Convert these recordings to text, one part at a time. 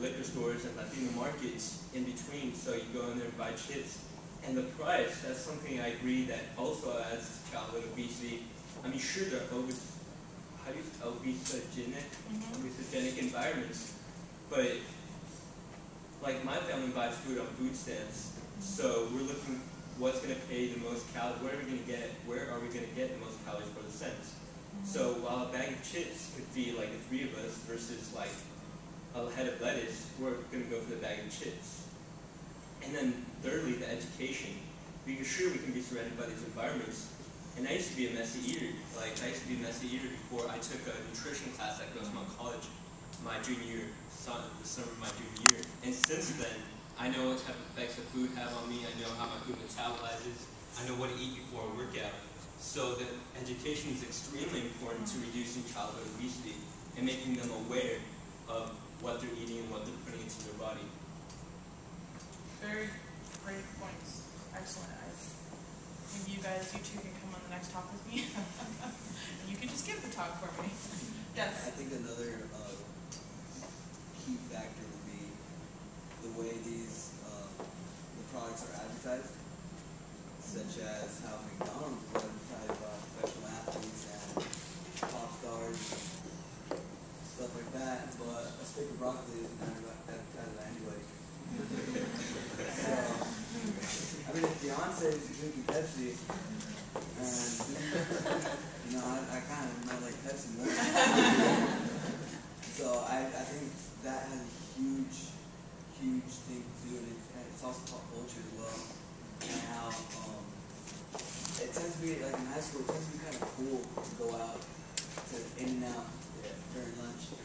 liquor stores and Latino markets in between. So you go in there and buy chips. And the price, that's something I agree that also adds to childhood obesity. I mean, sure, they're obesogenic environments, but like my family buys food on food stamps, so we're looking what's going to pay the most calories, where are we going to get the most calories for the cents? So while a bag of chips could feed like the three of us versus like a head of lettuce, we're going to go for the bag of chips. And then thirdly, the education. Because sure, we can be surrounded by these environments. And I used to be a messy eater. Like, I used to be a messy eater before I took a nutrition class at Grossmont College my junior year, the summer of my junior year. And since then, I know what type of effects the food have on me. I know how my food metabolizes. I know what to eat before a workout. So the education is extremely important to reducing childhood obesity and making them aware of what they're eating and what they're putting into their body. Very great points. Excellent. Maybe you two can come on the next talk with me. And you can just give the talk for me. Yes? I think another key factor would be the way the products are advertised, such as how McDonald's will advertise professional athletes and pop stars and stuff like that, but a stick of broccoli isn't advertised by anybody. So, I mean, if Beyonce is drinking Pepsi, and I kind of might like Pepsi more. So I think that has a huge thing to do, and it's also pop culture as well, and how it tends to be, like in high school, it tends to be kind of cool to go out to In-N-Out during lunch,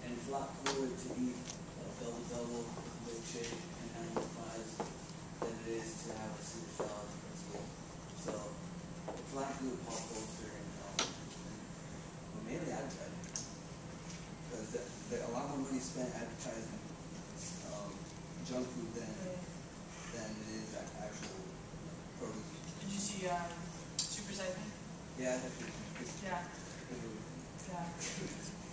and it's a lot cooler to eat a double-double, milkshake, and animal fries than it is to have a Caesar salad in school. So it's a lot to do with pop culture and mainly advertising. Because a lot more money spent advertising junk food than it is actual produce. Did you see Super Size Me? Yeah, that's yeah.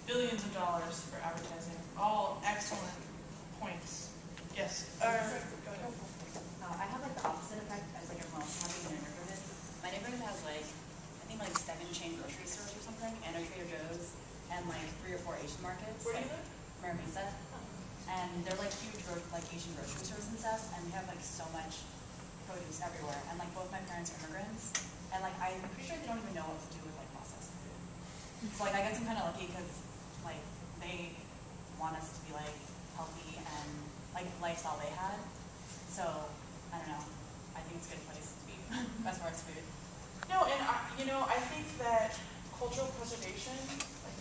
Billions of dollars for advertising. All excellent points. Yes. Go ahead. I have like the opposite effect as like everyone else having in a neighborhood. My neighborhood has like, I think like 7 chain grocery stores or something, and a Trader Joe's, and like 3 or 4 Asian markets. Where do you live? Mira Mesa. And they're like huge like Asian grocery stores and stuff, and we have like so much produce everywhere. And like both my parents are immigrants, and like I'm pretty sure they don't even know what to do with like processed food. So like I guess I'm kind of lucky because like they want us to be like healthy and like the lifestyle they had. So I don't know. I think it's a good place to be as far as food. No, and I think that cultural preservation, like,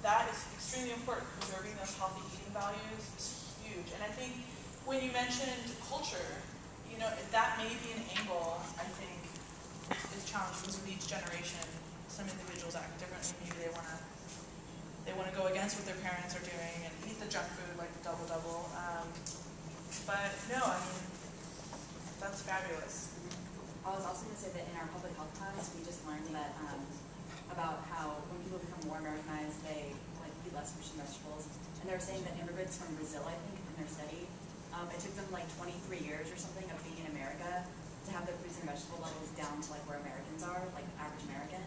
that is extremely important. Preserving those healthy eating values is huge. And I think when you mentioned culture, that may be an angle I think is challenging because with each generation, some individuals act differently. Maybe they want to go against what their parents are doing and eat the junk food like the double-double. But no, I mean, that's fabulous. I was also going to say that in our public health class, we just learned that about how when people become more Americanized, they like eat less fruits and vegetables. And they were saying that immigrants from Brazil, I think, in their study, it took them like 23 years or something of being in America to have their fruits and vegetable levels down to like where Americans are, like average American.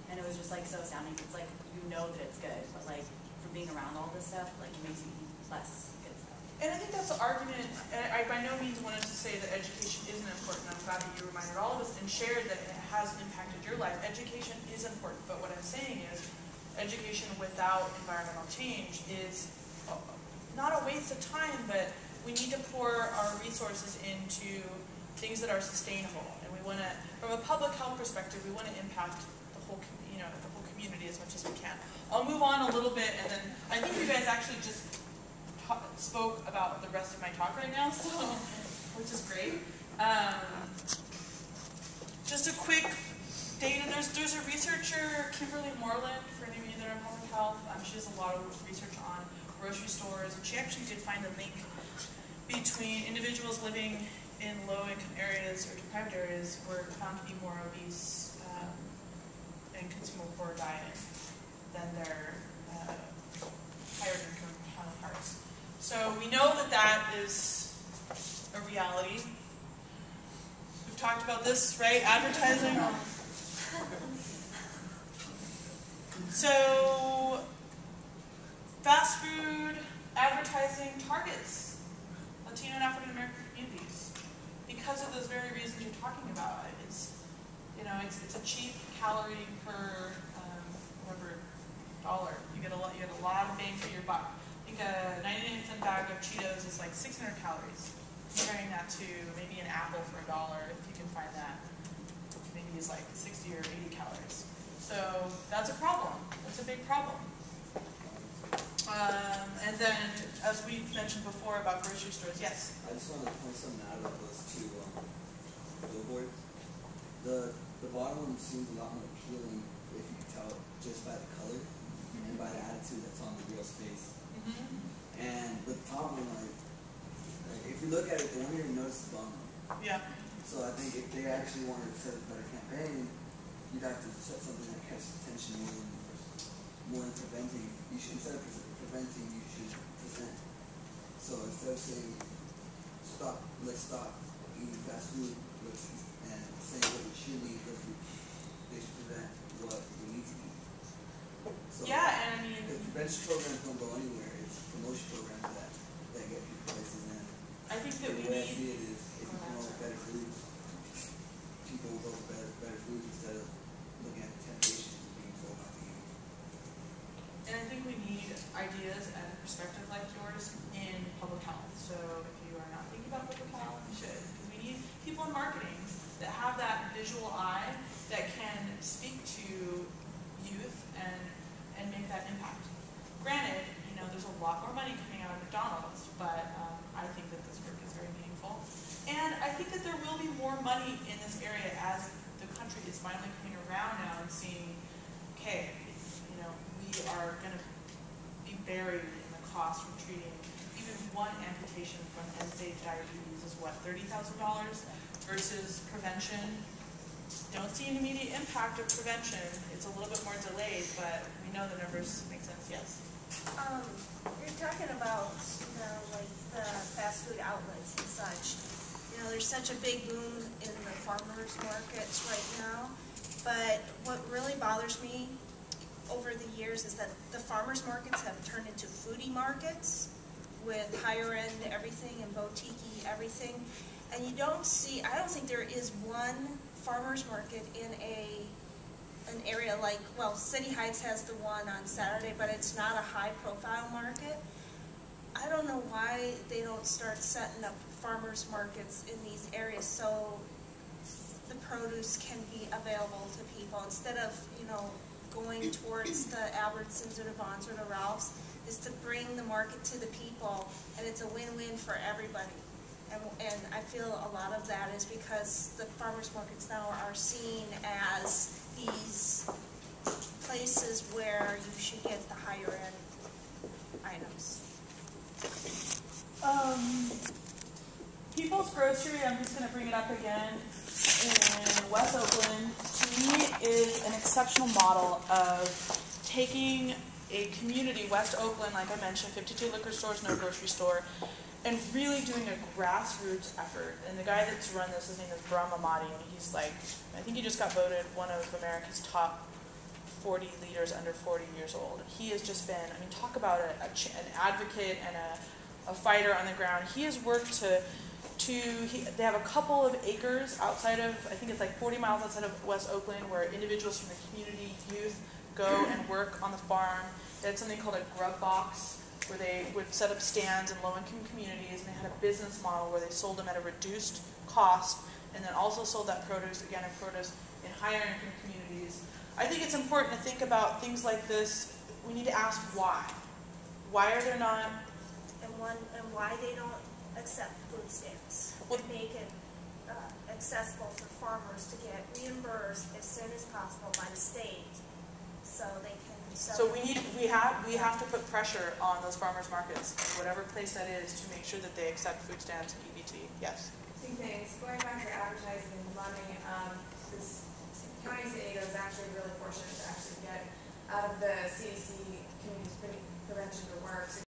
And it was just like so astounding. It's like you know that it's good, but like from being around all this stuff, like it makes you eat less good stuff. And I think that's the argument, and I by no means wanted to say that education isn't important. I'm glad that you reminded all of us and shared that it has impacted your life. Education is important, but what I'm saying is education without environmental change is not a waste of time, but we need to pour our resources into things that are sustainable. And we want to, from a public health perspective, we want to impact the whole community as much as we can. I'll move on a little bit, and then I think you guys actually just spoke about the rest of my talk right now, so which is great. Just a quick data. There's a researcher, Kimberly Moreland, for any of you that are in public health. She does a lot of research on grocery stores, and she actually did find a link between individuals living in low-income areas or deprived areas were found to be more obese and consume a poorer diet than their higher income counterparts. We know that that is a reality. We've talked about this, right? Advertising. So, fast food advertising targets Latino and African American communities because of those very reasons you're talking about. It's, you know, it's a cheap calorie per whatever dollar. You get a lot of bang for your buck. I think a 99-cent bag of Cheetos is like 600 calories. Comparing that to maybe an apple for $1, if you can find that, maybe is like 60 or 80 calories. So that's a problem. That's a big problem. And then, as we mentioned before about grocery stores, yes? I just want to point something out about those two billboards. The bottom one seems a lot more appealing if you can tell just by the color and by the attitude that's on the girl's face. And the top one, like if you look at it, the one here notice the bottom one. Yeah. So I think if they actually wanted to set a better campaign, you'd have to set something that catches attention more than preventing. You should, instead of preventing, you should present. So instead of saying let's stop eating fast food, and saying what we should eat, they should prevent what we need to eat. So Yeah, and I mean, the prevention programs don't go anywhere. It's promotion programs that get people places in. I think that we The way I need. see it is, if you promote better foods, people will go for better foods instead of looking at the temptations of being told not to eat. And I think we need ideas and perspective like yours in public health. So if you are not thinking about public health, you should. Because we need people in marketing that have that visual eye that can speak to youth and make that impact. Granted, you know, there's a lot more money coming out of McDonald's, but I think that this work is very meaningful. And I think that there will be more money in this area as the country is finally coming around now and seeing, okay, you know, we are going to be buried in the cost from treating even one amputation from end-stage diabetes is what, $30,000 versus prevention. Don't see an immediate impact of prevention. It's a little bit more delayed, but we know the numbers make sense. Yes. You're talking about, you know, like the fast food outlets and such. You know, there's such a big boom in the farmers markets right now. But what really bothers me over the years is that the farmers markets have turned into foodie markets with higher end everything and boutique-y everything. And you don't see, I don't think there is one farmers market in an area like, well, City Heights has the one on Saturday, but it's not a high-profile market. I don't know why they don't start setting up farmers markets in these areas so the produce can be available to people instead of, you know, going towards the Albertsons or the Vons or the Ralphs, is to bring the market to the people, and it's a win-win for everybody. And I feel a lot of that is because the farmers markets now are seen as these places where you should get the higher end items. People's Grocery, I'm just going to bring it up again, in West Oakland, to me is an exceptional model of taking a community, West Oakland, like I mentioned, 52 liquor stores, no grocery store, and really doing a grassroots effort. And the guy that's run this, his name is Bahram Ahmadi, and he's like, I think he just got voted one of America's top 40 leaders under 40 years old. He has just been, I mean, talk about an advocate and a fighter on the ground. He has worked they have a couple of acres outside of, I think it's like 40 miles outside of West Oakland, where individuals from the community, youth, go and work on the farm. They had something called a grub box, where they would set up stands in low-income communities, and they had a business model where they sold them at a reduced cost, and then also sold that produce, again, in higher-income communities. I think it's important to think about things like this. We need to ask why. Why are there not... And why they don't accept food stamps. Well, and make it accessible for farmers to get reimbursed as soon as possible by the state, so they can sell. So we have to put pressure on those farmers markets, whatever place that is, to make sure that they accept food stamps and EBT. Yes. Two things. Going back to advertising and money, this County of San Diego is actually really fortunate to actually get out of the CDC community prevention to work.